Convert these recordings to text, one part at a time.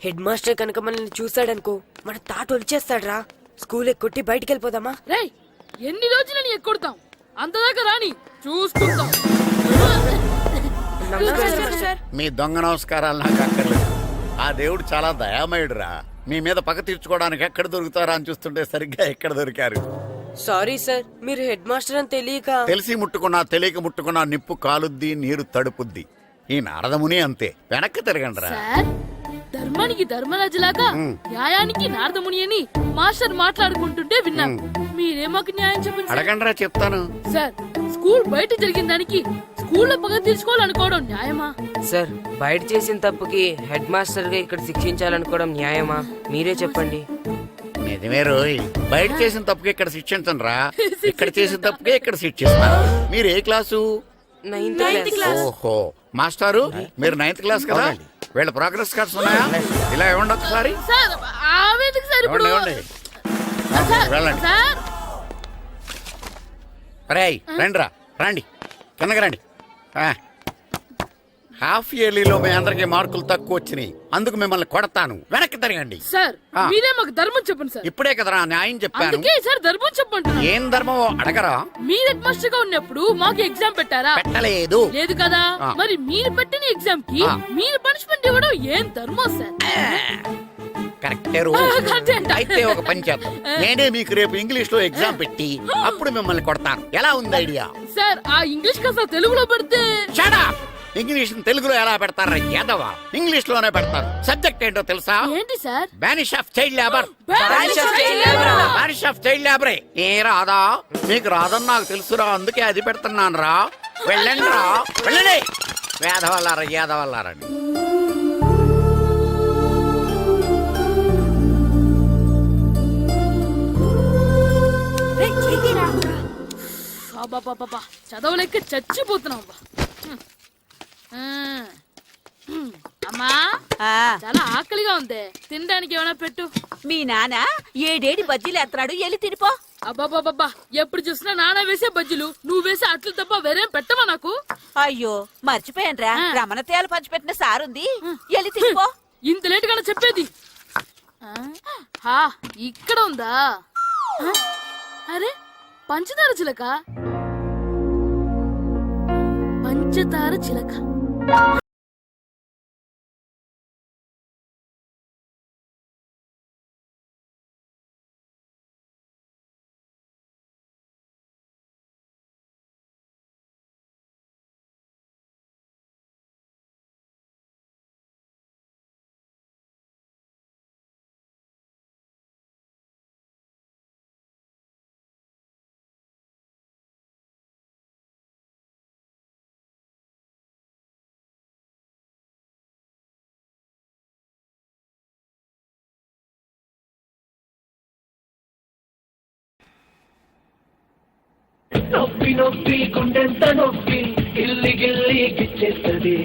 Head master కనుక మనల్ని చూసాడనుకో మన తాట వచ్చేస్తాడ్రా. స్కూల్ ఎక్కొట్టి బయటికి వెళ్ళిపోదామా? రేయ్, ఎన్ని రోజులని ఎక్కొడతాం, అంతదాకా రాని చూసుకుంటాం. మీ దొంగ నమస్కారాలు నాకు అక్కర్లేదు. ఆ దేవుడు చాలా దయామయుడురా. మీ మీద పగ తీర్చుకోవడానికి ఎక్కడ దొరుకుతారా అని చూస్తుంటే సరిగ్గా ఎక్కడ దొరికారు. సారీ సార్, మీరు హెడ్ మాస్టర్ అని తెలియక. తెలిసి ముట్టుకున్నా తెలియక ముట్టుకున్నా నిప్పు కాలుద్ది, నీరు తడుపుద్ది. ఈ నారదముని అంతే. వెనక్కి తిరగండి రా. ధర్మానికి ధర్మరాజులాగా న్యాయానికి నారదముని అని మాస్టర్ మాట్లాడుకుంటుంటే విన్నాం. మీరే మాకు న్యాయం చెప్పండి. అడగండి రా, చెప్తాను. సార్, స్కూల్ బయట జరిగిన దానికి స్కూల్లో పగ తీర్చుకోవాలనుకోవడం న్యాయమా? సార్, బయట చేసిన తప్పుకి హెడ్ మాస్టర్ గా ఇక్కడ శిక్షించాలనుకోవడం న్యాయమా? మీరే చెప్పండి. నిజమే రోయ్, బయట చేసిన తప్పుకి ఇక్కడ శిక్షించను రా. ఇక్కడ చేసిన తప్పుకే ఇక్కడ శిక్షిస్తాను. మీరు ఏ క్లాసు? 9th class. ఓహో, మాస్టారు మీరు 9th క్లాస్ కదా? వీళ్ళ ప్రోగ్రెస్ కార్డ్స్ ఉన్నాయా? ఇలా ఇవ్వండి ఒకసారి. వెళ్ళండి. రేయ్ రండి రా, రండి కిందకి రండి. హాఫ్ ఇయర్లీలో మీ అందరికి మార్కులు తక్కువ వచ్చినాయి, అందుకు మిమ్మల్ని కొడతాను. వెనక్కి తిరగండి. సార్, మీరే మాకు ధర్మం చెప్పండి సార్. ఇప్పుడే కదరా న్యాయం చెప్పాను. సార్, ధర్మం చెప్పండి. ఏం ధర్మం అడగరా? మీరు హెడ్ మాస్టర్ గా ఉన్నప్పుడు మాకు ఎగ్జామ్ పెట్టారా? పెట్టలేదు. లేదు కదా? మరి మీరు పెట్టిన ఎగ్జామ్ కి మీరు పనిష్మెంట్ ఇవ్వడం ఏం ధర్మం సార్? కరెక్టే. అయితే ఒక పని చేద్దాం, నేనే మీకు రేపు ఇంగ్లీష్ లో ఎగ్జామ్ పెట్టి అప్పుడు మిమ్మల్ని కొడతాను. ఎలా ఉంది ఐడియా? సార్, ఆ ఇంగ్లీష్ కాస్త తెలుగులో పెడితే. ఇంగ్లీష్ తెలుగులో ఎలా పెడతారా యాదవా? ఇంగ్లీష్ లోనే పెడతారు. సబ్జెక్ట్ ఏంటో తెలుసా? ఏంటి sir? Banish of child labour. Banish of child లేబరే. ఏ రాదా? మీకు రాదని నాకు తెలుసురా, అందుకే అది పెడుతున్నాను రా. వెళ్ళండి రా, వెళ్ళండి. వేదవల్లారా, యాదవల్లారండి. చదవలేక చచ్చిపోతున్నాం. అమ్మా, చాలా ఆకలిగా ఉంది, తినడానికి ఏమైనా పెట్టు. మీ నాన్న 7 బజ్జీలు ఎత్తాడు, ఎల్లి తినిపో. అబ్బాబాబా, ఎప్పుడు చూసినా నాన్న వేసే బజ్జీలు, నువ్వు వేసే అట్లు తప్ప వేరేం పెట్టవా నాకు? అయ్యో మర్చిపోయానురా, రమణ తేలు పంచిపెట్టిన సారుంది, ఎల్లి తినిపో. ఇంత లేట్ గా చెప్పేది. ఇక్కడ ఉందా? అరే, పంచదార చిలక. పంచదార చిలక. నొప్పి నొప్పి గుండెంత నొప్పి గిల్లి గిల్లి గిచ్చేస్తుంది.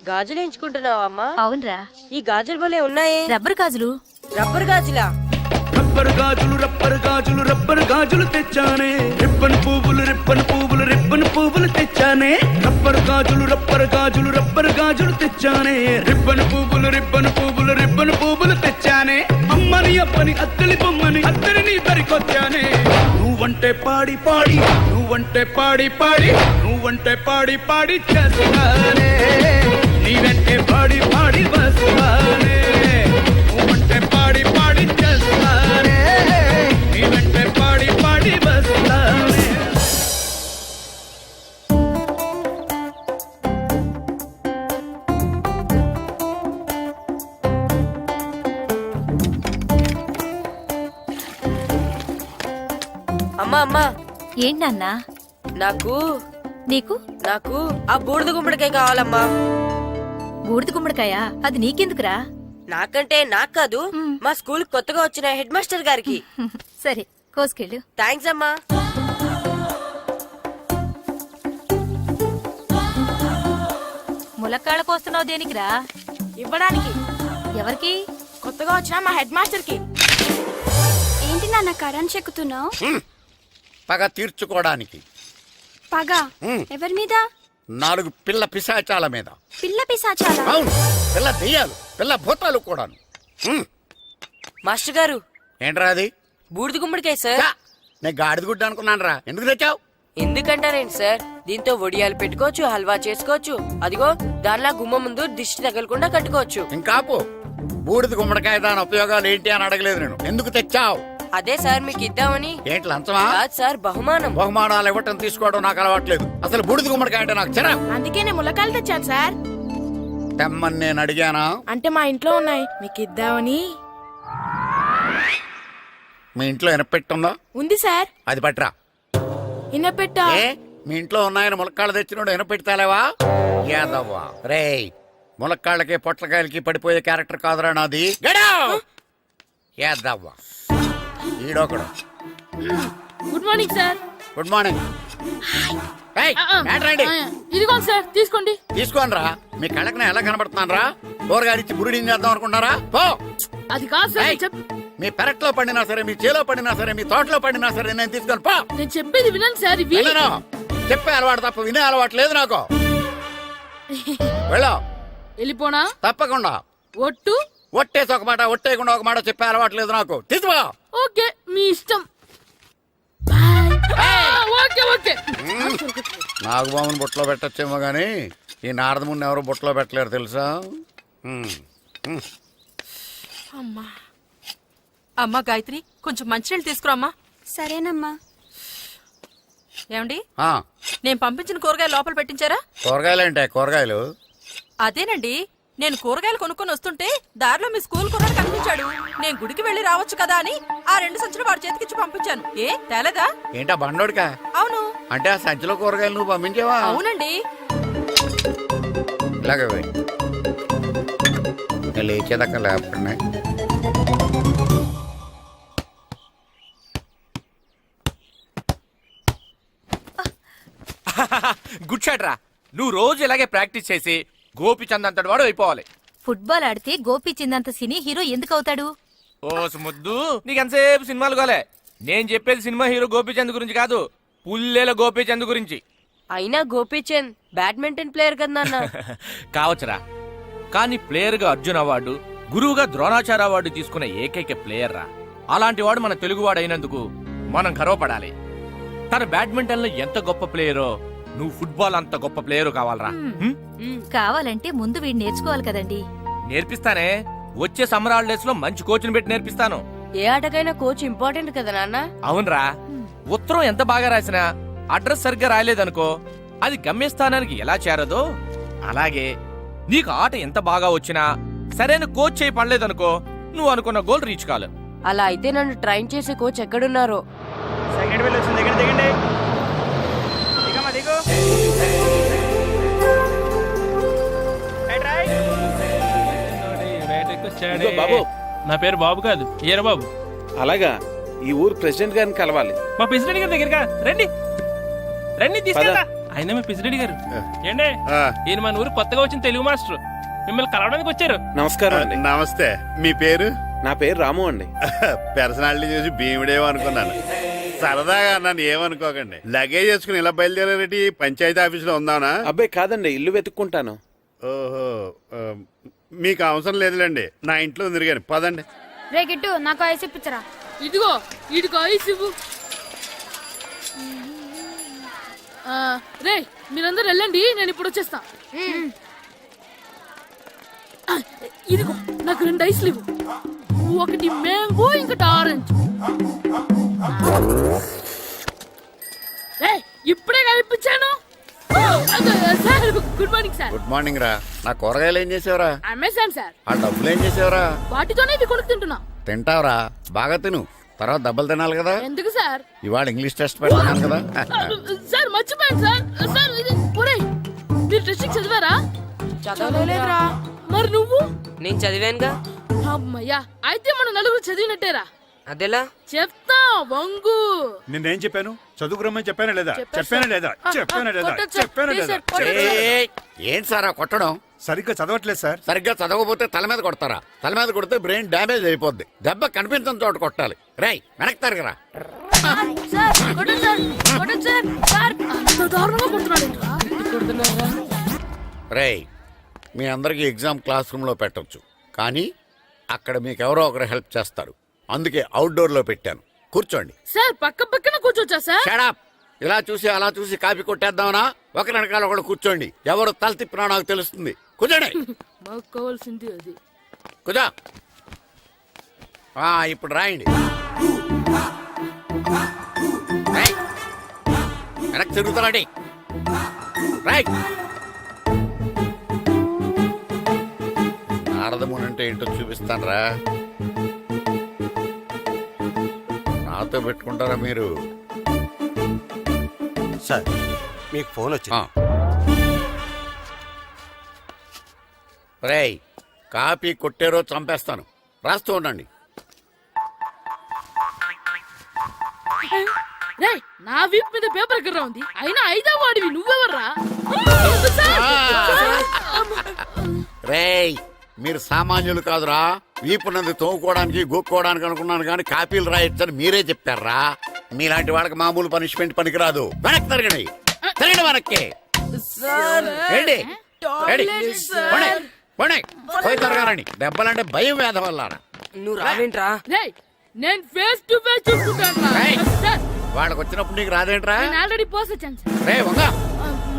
గాజులు ఎంచుకుంటున్నావా అమ్మా? అవునరా. ఈ గాజులు భలే ఉన్నాయే. రబ్బర్ గాజులు. రబ్బర్ గాజులా? రబ్బర్ గాజులు రబ్బర్ గాజులు రబ్బర్ గాజులు తెచ్చానే. రిబ్బన్ పువ్వులు రిబ్బన్ పువ్వులు రిబ్బన్ పువ్వులు తెచ్చానే. రబ్బర్ గాజులు రబ్బర్ గాజులు రబ్బర్ గాజులు తెచ్చానే. రిబ్బన్ పువ్వులు రిబ్బన్ పువ్వులు రిబ్బన్ పువ్వులు తెచ్చానే. అమ్మని అప్పని అత్తలి బొమ్మని అత్తని నీ దరికొచ్చానే. నువ్వంటే పాడి పాడి నువ్వంటే పాడి పాడి నువ్వంటే పాడి పాడి చేస్తానే నీ వెంటే పాడి పాడి వస్తానే నువ్వంటే పాడి పాడి చేస్తానే నీ వెంటే పాడి పాడి వస్తానే అమ్మా అమ్మా ఏంటన్నా నాకు నీకు నాకు ఆ బూడిద గుమ్మడికాయ కావాలమ్మా. బూడిద గుమ్మడికాయ అది నీకెందుకురా? నాకంటే నాకు కాదు, మా స్కూల్ కొత్తగా వచ్చిన హెడ్ మాస్టర్ గారికి. సరే కోసుకెళ్ళు. థ్యాంక్స్ అమ్మా. ములక్కాళ్ళ కోస్తున్నావు దేనికిరా? ఇవ్వడానికి. ఎవరికి? కొత్తగా వచ్చిన మా హెడ్ మాస్టర్ కి. ఏంటి నాన్న కరెంట్ చెక్కుతున్నావు? పగ తీర్చుకోవడానికి. పగ ఎవరి మీద? 4 పిల్ల పిశాచాల మీద. పిల్ల పిశాచాలా? అవును, పిల్ల దెయ్యాలు, పిల్ల భూతాలు కూడాను. మాస్టర్ గారు, ఏంట్రా అది? బూడిద గుమ్మడికాయ సార్. ఛా, నేను గాడిద గుడ్డ అనుకున్నాను రా. ఎందుకు తెచ్చావు? ఎందుకంటారేంటి సార్, దీంతో వడియాలు పెట్టుకోవచ్చు, హల్వా చేసుకోవచ్చు. అదిగో దానిలా గుమ్మ ముందు దిష్టి తగలకుండా కట్టుకోవచ్చు. ఇంకాపు, బూడిద గుమ్మడికాయ దాని ఉపయోగాలు ఏంటి అని అడగలేదు నేను. ఎందుకు తెచ్చావు? అదే సార్ మీకు ఇద్దామని. ఏంటి లంచమా? కాదు సార్, బహుమానం. బహుమానాలు ఇవ్వటం తీసుకోవడం నాకు అలవాట్లేదు. అసలు బూడిద గుమ్మడికాయ అంటే నాకు చిరా. అందుకే నేను ములకాయలు తెచ్చాను సార్. తెమ్మని నేను అడిగానా? అంటే మా ఇంట్లో ఉన్నాయి, మీకు ఇద్దామని. మీ ఇంట్లో ఎనపెట్టుందా? ఉంది సార్. అది పట్రా. ఇన్నపెట్టా? ఏ, మీ ఇంట్లో ఉన్నాయని ములక్కాళ్ళు తెచ్చినోడు ఎనపెడతాలేవా? యాదవ్వా రేయ్, ములక్కాళ్ళకి పొట్లకాయలకి పడిపోయే క్యారెక్టర్ కాదురా నాది. యాదవ్వా ఈడొకడు. Good morning sir. Good morning. రండి ఇదిగోండి సార్, తీసుకోండి. తీసుకోనరా. మీ కళ్ళకి నేను ఎలా కనబడుతున్నాను రా? కూరగాయలిచ్చి బురిడింగ్ చేద్దాం అనుకుంటారా? పో. అది కాదు సార్, ఏయ్, మీ పెరట్లో పండినా సరే, మీ చేలో పండినా సరే, మీ తోటలో పండినా సరే నేను తీసుకొని పో. నేను చెప్పేది వినండి సార్. ఇవి వినను. చెప్పే అలవాటు తప్ప వినే అలవాటు లేదు నాకు. వెళ్ళావు వెళ్ళిపోనా? తప్పకుండా. ఒట్టు? ఒట్టేసి ఒక మాట, ఒట్టేయకుండా ఒక మాట చెప్పే అలవాటు లేదు నాకు. తీసుకో. ఓకే, మీ ఇష్టం. Okay okay. నాగబాబుని బుట్టలో పెట్టచ్చేమో గాని ఈ నారదముని ఎవరు బుట్టలో పెట్టలేరు తెలుసా? అమ్మా గాయత్రి, కొంచెం మంచినీళ్ళు తీసుకురామ్మా. సరేనమ్మా. ఏమండి, ఆ, నేను పంపించిన కూరగాయలు లోపల పెట్టించారా? కూరగాయలేంటే కూరగాయలు? అదేనండి, నేను కూరగాయలు కొనుక్కొని వస్తుంటే దారిలో మీ స్కూల్ కుర్రాడు కనిపించాడు. నేను గుడికి వెళ్లి రావచ్చు కదా అని ఆ 2 సంచులు వాడి చేతికిచ్చి పంపించాను. ఏ తేలేదా? ఏంటా బండోడికా? అవును. అంటే ఆ సంచిలో కూరగాయలు నువ్వు పంపించావా? అవునండి. ఇలాగే పోయి లేచేదాకా లేకుండా. గుడ్ షాట్ రా. నువ్వు రోజు ఇలాగే ప్రాక్టీస్ చేసి గోపిచంద్ అంతటి వాడు అయిపోవాలి. ఫుట్బాల్ ఆడితే గోపీచంద్ సినీ హీరో ఎందుకు అవుతాడు? ఓ ముద్దు, నీకు ఎంతసేపు సినిమాలు కాలే. నేను చెప్పేది సినిమా హీరో గోపిచంద్ గురించి కాదు, పుల్లేల గోపిచంద్ గురించి. అయినా గోపీచంద్ బ్యాడ్మింటన్ ప్లేయర్ కదా నాన్న. కావచ్చురా, కానీ ప్లేయర్ గా అర్జున్ అవార్డు, గురువుగా ద్రోణాచార్య అవార్డు తీసుకున్న ఏకైక ప్లేయర్ రా. అలాంటి వాడు మన తెలుగువాడు అయినందుకు మనం గర్వపడాలి. తన బ్యాడ్మింటన్ లో ఎంత గొప్ప ప్లేయరో, నువ్వు ఫుట్బాల్ అంత గొప్ప ప్లేయరు కావాలరా. కావాలంటే ముందు వీడు నేర్చుకోవాలి కదండి. నేర్పిస్తానే. వచ్చే సమ్మర్ హాలిడేస్ లో మంచి కోచ్ని పెట్టి నేర్పిస్తాను. ఏ ఆటకైనా కోచ్ ఇంపార్టెంట్ కదా నాన్న. అవునరా, ఉత్తరం ఎంత బాగా రాసినా అడ్రస్ సరిగ్గా రాయలేదనుకో, అది గమ్యస్థానానికి ఎలా చేరదో అలాగే నీకు ఆట ఎంత బాగా వచ్చినా సరైన కోచ్ చేయి పడలేదనుకో, నువ్వు అనుకున్న గోల్ రీచ్ కాదు. అలా అయితే నన్ను ట్రైన్ చేసే కోచ్ ఎక్కడున్నారో. సెకండ్ బిల్ వచ్చింది, దిగండి దిగండి. దిగమ్మా దిగు. ఇదిగో బాబు, నా పేరు బాబు కాదు, ఈయన బాబు. అలాగా, ఈ ఊరు ప్రెసిడెంట్ గారిని కలవాలి. మా ప్రెసిడెంట్ గారి దగ్గరగా రండి రండి, తీసుకెళ్తా. ఆయన మా ప్రెసిడెంట్ గారు. ఏండే, ఈయన మన ఊరు కొత్తగా వచ్చిన తెలుగు మాస్టర్, మిమ్మల్ని కలవడానికి వచ్చారు. నమస్కారం అండి. నమస్తే. మీ పేరు? నా పేరు రాము అండి. పర్సనాలిటీ చూసి భీముడేమో అనుకున్నాను. సరదాగా నన్ను ఏమనుకోకండి. లగేజ్ చేసుకుని ఇలా బయలుదేరేటి పంచాయతీ ఆఫీసులో ఉందానా? అబ్బాయి కాదండి, ఇల్లు వెతుక్కుంటాను. ఓహో, మీకు అవసరం లేదులేండి, నా ఇంట్లో తిరిగాను. పదండి. రే గిట్టు, నాకు ఐస్ ఇప్పించరా. ఇదిగో ఇదిగో ఐస్ ఇవ్వు. రే మీరందరూ వెళ్ళండి, నేను ఇప్పుడు వచ్చేస్తా. ఇదిగో నాకు 2 ఐస్లు ఇవ్వు. ఒకటి మ్యాంగో, ఇంకటి ఆరెంజ్. ఇప్పుడే కనిపించాను. Sir good morning sir. Good morning రా. నా కూరగాయలు ఏం చేసావురా? Amazon sir. ఆ డబ్బులు ఏం చేసావురా? వాటితోనే ఇవి కొనుక్కు తింటున్నా. తింటావురా, బాగా తిను. తర్వాత దెబ్బలు తినాలి కదా. ఎందుకు సార్? ఇవాళ ఇంగ్లీష్ టెస్ట్ పెడుతున్నాను కదా. సార్ మర్చిపోయాను సార్. సార్ ఇది ఒరేయ్, మీరు టెస్టింగ్ చదివారా? చదవలేదురా. మరి నువ్వు? నేను చదివానుగా. అమ్మయ్యా, అయితే మనం నలుగురు చదివినట్టేరా. అదెలా? చెప్తా వంగు. నిన్నేం చెప్పాను? చదువుకురమ్మని చెప్పానా లేదా? చెప్పాను లేదా? కొట్టొచ్చు. చెప్పానా ప్లీజ్ లేదా? సార్, కొట్టొచ్చు. ఏయ్, ఏంటి సారా కొట్టడం? సరిగ్గా చదవట్లేదు సార్. సరిగ్గా చదవకపోతే తల మీద కొడతారా? తల మీద కొడితే బ్రెయిన్ డ్యామేజ్ అయిపోద్ది. దెబ్బ కనిపించని చోట కొట్టాలి. రేయ్ వెనక్కి తరగరా. సార్ కొట్టొచ్చు సార్, కొట్టొచ్చు సార్. సార్ అంత దారుణంగా కొడుతున్నాడేంట్రా? రేయ్, మీ అందరికీ ఎగ్జామ్ క్లాస్ రూమ్ లో పెట్టొచ్చు, కానీ అక్కడ మీకు ఎవరో ఒకరు హెల్ప్ చేస్తారు. అందుకే అవుట్డోర్ లో పెట్టాను. కూర్చోండి. సార్ పక్క పక్కన కూర్చోచ్చా సార్? షడప్. ఇలా చూసి అలా చూసి కాపీ కొట్టేద్దామనా? ఒకరి వెనకాల ఒకడు కూర్చోండి. ఎవరు తల తిప్పినా నాకు తెలుస్తుంది. కూర్చోండి. మాకు కావాల్సింది అది. కూర్చో. ఇప్పుడు రాయండి. రేయ్, వెనక్కి తిరుగుతారండి. రైట్. నారదముని అంటే ఏంటో చూపిస్తాను రా. నాతో పెట్టుకుంటారా మీరు? సార్ మీకు ఫోన్ వచ్చింది. రేయ్, కాపీ కొట్టారో చంపేస్తాను. రాస్తూ ఉండండి. రేయ్, నా వీప్ మీద పేపర్ ఎక్కడ ఉంది? అయినా 5వ వాడివి నువ్వెవర్రా? రేయ్, మీరు సామాన్యులు కాదురా. వీపున్నది తోముకోవడానికి గోక్కోవడానికి అనుకున్నాను, కానీ కాపీలు రాయొచ్చని మీరే చెప్పారా. మీలాంటి వాళ్ళకి మామూలు పనిష్మెంట్ పనికిరాదు. వెనక్కి తిరగండి. తిరగండి వెనక్కి. ఏంటి? పోయి తిరగారండి. దెబ్బలంటే భయం వేద వల్ల. నువ్వు రావేంట్రా? రేయ్, నేను ఫేస్ టు ఫేస్ చూసుకుంటాను. వాళ్ళకి వచ్చినప్పుడు నీకు రాదేంట్రా? నేను ఆల్రెడీ పోస్ వచ్చాను సార్. రే వంగ.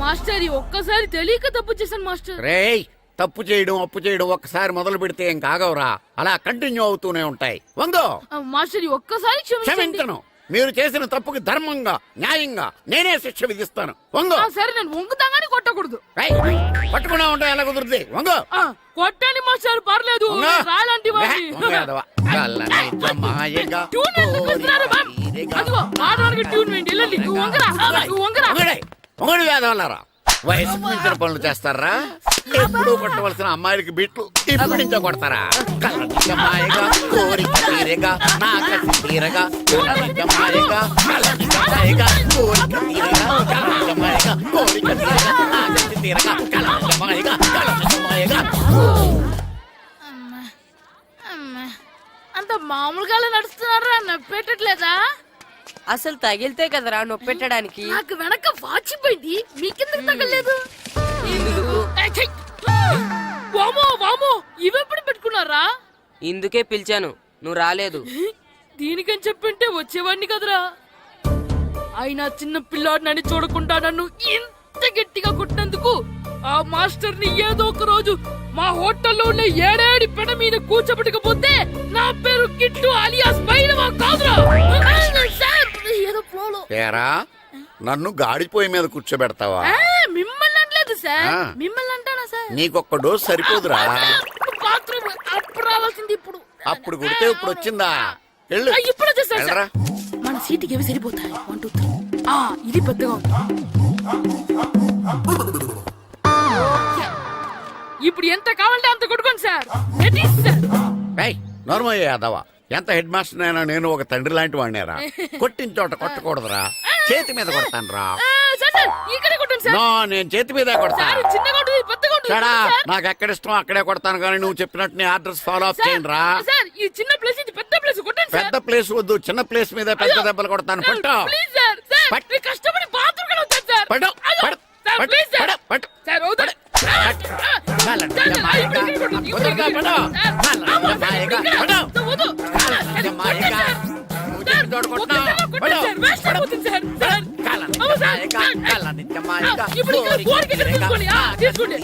మాస్టర్ ఒక్కసారి తెలియక తప్పు చేశాను మాస్టర్. రేయ్, తప్పు చేయడం అప్పు చేయడం ఒక్కసారి మొదలు పెడితే ఏం కాగవరా. అలా కంటిన్యూ అవుతూనే ఉంటాయి. వంగో. మాస్టర్ ఒక్కసారి క్షమించను. మీరు చేసిన తప్పుకి ధర్మంగా న్యాయంగా నేనే శిక్ష విధిస్తాను. వంగో. సరే, నేను వంగుతాగాని కొట్టకూడదు. పట్టుకున్నా ఉంటా ఎలా కుదురుతుంది. వంగో. కొట్టండి మాస్టర్, పర్లేదు. రాలాంటి ట్యూన్ వేయండి. వెళ్ళండి. నువ్వు వంగరా, నువ్వు వంగరా. వంగడి వేదవల్లారా. వయసు మించిన పనులు చేస్తారా? ఎప్పుడు కొట్టవలసిన అమ్మాయిలకి బీట్లు ఇప్పుడు నుంచో కొడతారా? కలనిజమాయగా కోరిక తీరగా నా కసి తీరగా కలనిజమాయగా కలనిజమాయగా కోరిక తీరగా కలనిజమాయగా కోరిక తీరగా నా కసి తీరగా కలనిజమాయగా కలనిజమాయగా. అంత మామూలుగా నడుస్తున్నారా? నొప్పెట్టట్లేదా? అసలు తగిలితే కదరా నొప్పెట్టడానికి. నాకు వెనక వాచిపోయింది, మీకెందుకు తగలేదు? వామో వామో, ఇవెప్పుడు పెట్టుకున్నారా? ఇందుకే పిలిచాను, నువ్వు రాలేదు. దీనికని చెప్పింటే వచ్చేవాడిని కదరా. అయినా చిన్న పిల్లాడినని చూడకుండా నన్ను ఇంత గట్టిగా కొట్టినందుకు ఆ మాస్టర్ ని ఏదో ఒక రోజు మా హోటల్లో ఉన్న 7 పెడ మీద కూర్చోబెట్టకపోతే నా పేరు కిట్టు అలియాస్ బైరవా కాదురా. ఏదో ఫ్లోలో. నన్ను గాడిపోయి మీద కూర్చోబెడతావా? మిమ్మల్ని అనలేదు సార్. మిమ్మల్ని అంటానా సార్? నీకొక్క డోస్ సరిపోదురా. బాత్రూమ్ అప్పుడు రావాల్సింది ఇప్పుడు. అప్పుడు కొడితే ఇప్పుడు వచ్చిందా? ఇప్పుడు వచ్చేసా. మన సీటుకి ఏవి సరిపోతాయి? 1 2 3. ఇది పెద్దగా ఉంది. ఇప్పుడు ఎంత కావాలంటే అంత కొట్టుకోండి సార్. నోర్మయ్య యాదవా, ఎంత హెడ్ మాస్టర్ అయినా నేను ఒక తండ్రి లాంటి వాడినేరా. కొట్టిన చోట కొట్టకూడదురా, చేతి మీద కొడతాను రా. నేను చేతి మీద కొడతాను. నాకు ఎక్కడ ఇష్టం అక్కడే కొడతాను, కానీ నువ్వు చెప్పినట్టు నీ ఆర్డర్స్ ఫాలో అప్ చేయండి రా. పెద్ద ప్లేస్ వద్దు, చిన్న ప్లేస్ మీద పెద్ద దెబ్బలు కొడతాను. పట్టు మాలిక కళ్ళ నిత్య మాలిక ఇప్పుడు ఇక్కడ కోరిక ఇక్కడ తీసుకోండి. తీసుకోండి.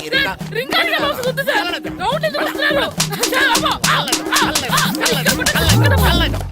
రింగ్ అంటే అవసరం ఉంది సార్. రౌండ్ ఎందుకు వస్తున్నారు? సార్, అమ్మో.